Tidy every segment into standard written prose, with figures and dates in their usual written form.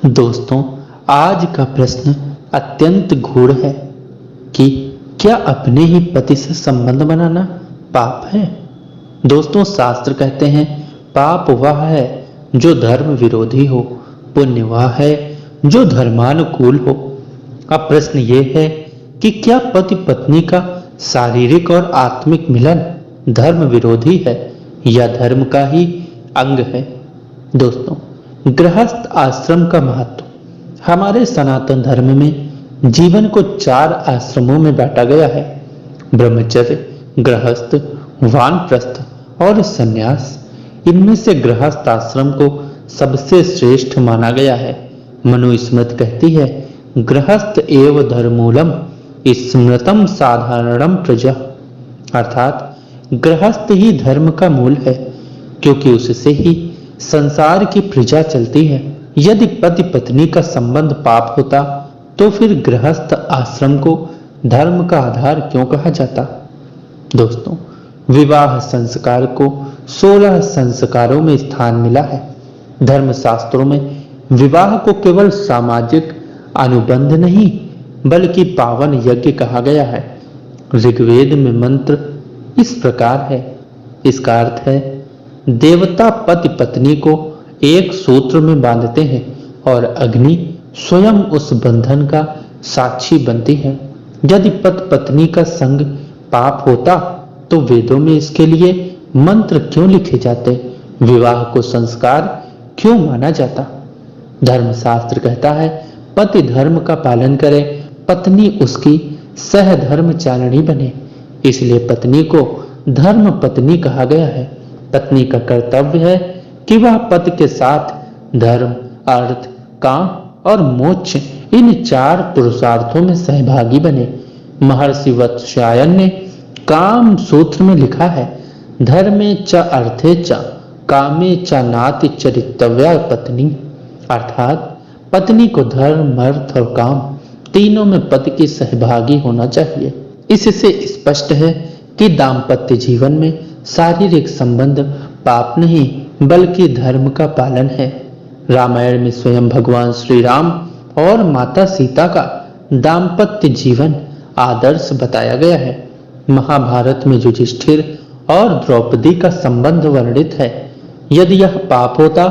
दोस्तों, आज का प्रश्न अत्यंत गूढ़ है कि क्या अपने ही पति से संबंध बनाना पाप है। दोस्तों, शास्त्र कहते हैं पाप वह है जो धर्म विरोधी हो, पुण्य वह है जो धर्मानुकूल हो। अब प्रश्न ये है कि क्या पति पत्नी का शारीरिक और आत्मिक मिलन धर्म विरोधी है या धर्म का ही अंग है। दोस्तों, गृहस्थ आश्रम का महत्व। हमारे सनातन धर्म में जीवन को 4 आश्रमों में बांटा गया है: ब्रह्मचर्य, गृहस्थ, वानप्रस्थ और संन्यास। इनमें से गृहस्थ आश्रम को सबसे श्रेष्ठ माना गया है। मनुस्मृति कहती है, गृहस्थ एव धर्मूलम स्मृतम साधारणम प्रजा, अर्थात गृहस्थ ही धर्म का मूल है, क्योंकि उससे ही संसार की प्रजा चलती है। यदि पति पत्नी का संबंध पाप होता तो फिर गृहस्थ आश्रम को धर्म का आधार क्यों कहा जाता। दोस्तों, विवाह संस्कार को 16 संस्कारों में स्थान मिला है। धर्मशास्त्रों में विवाह को केवल सामाजिक अनुबंध नहीं बल्कि पावन यज्ञ कहा गया है। ऋग्वेद में मंत्र इस प्रकार है, इसका अर्थ है देवता पति पत्नी को एक सूत्र में बांधते हैं और अग्नि स्वयं उस बंधन का साक्षी बनती है। यदि पति पत्नी का संग पाप होता तो वेदों में इसके लिए मंत्र क्यों लिखे जाते, विवाह को संस्कार क्यों माना जाता। धर्मशास्त्र कहता है पति धर्म का पालन करे, पत्नी उसकी सहधर्मचारिणी बने। इसलिए पत्नी को धर्म पत्नी कहा गया है। पत्नी का कर्तव्य है कि वह पति के साथ धर्म, अर्थ, काम और मोक्ष इन 4 पुरुषार्थों में सहभागी बने। महर्षि वत्स्यायन ने काम सूत्र में लिखा है, धर्मे च अर्थे च कामे च नाति चरितव्या पत्नी, अर्थात पत्नी को धर्म, अर्थ और काम तीनों में पति की सहभागी होना चाहिए। इससे स्पष्ट है कि दाम्पत्य जीवन में शारीरिक संबंध पाप नहीं बल्कि धर्म का पालन है। रामायण में स्वयं भगवान श्री राम और माता सीता का दाम्पत्य जीवन आदर्श बताया गया है। महाभारत में युधिष्ठिर और द्रौपदी का संबंध वर्णित है। यदि यह पाप होता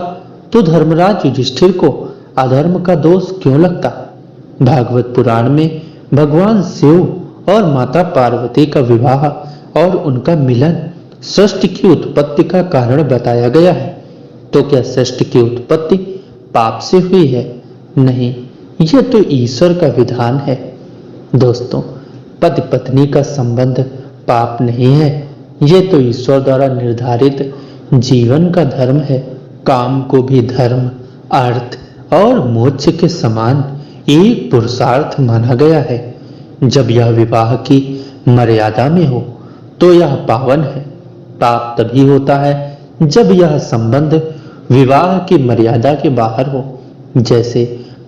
तो धर्मराज युधिष्ठिर को अधर्म का दोष क्यों लगता। भागवत पुराण में भगवान शिव और माता पार्वती का विवाह और उनका मिलन सृष्टि की उत्पत्ति का कारण बताया गया है। तो क्या सृष्टि की उत्पत्ति पाप से हुई है? नहीं, यह तो ईश्वर का विधान है। दोस्तों, पति पत्नी का संबंध पाप नहीं है, यह तो ईश्वर द्वारा निर्धारित जीवन का धर्म है। काम को भी धर्म, अर्थ और मोक्ष के समान एक पुरुषार्थ माना गया है। जब यह विवाह की मर्यादा में हो तो यह पावन है। पाप तभी होता है जब यह संबंध विवाह की मर्यादा के बाहर हो, जैसे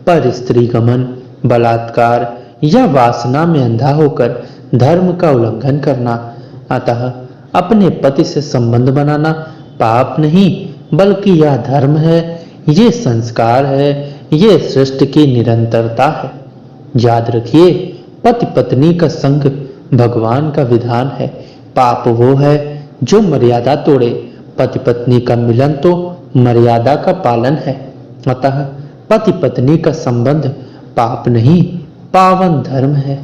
पर स्त्री गमन, बलात्कार या वासना में अंधा होकर धर्म का उल्लंघन करना। अतः अपने पति से संबंध बनाना पाप नहीं बल्कि यह धर्म है, ये संस्कार है, ये सृष्टि की निरंतरता है। याद रखिए, पति पत्नी का संग भगवान का विधान है। पाप वो है जो मर्यादा तोड़े। पति पत्नी का मिलन तो मर्यादा का पालन है। अतः पति पत्नी का संबंध पाप नहीं पावन धर्म है।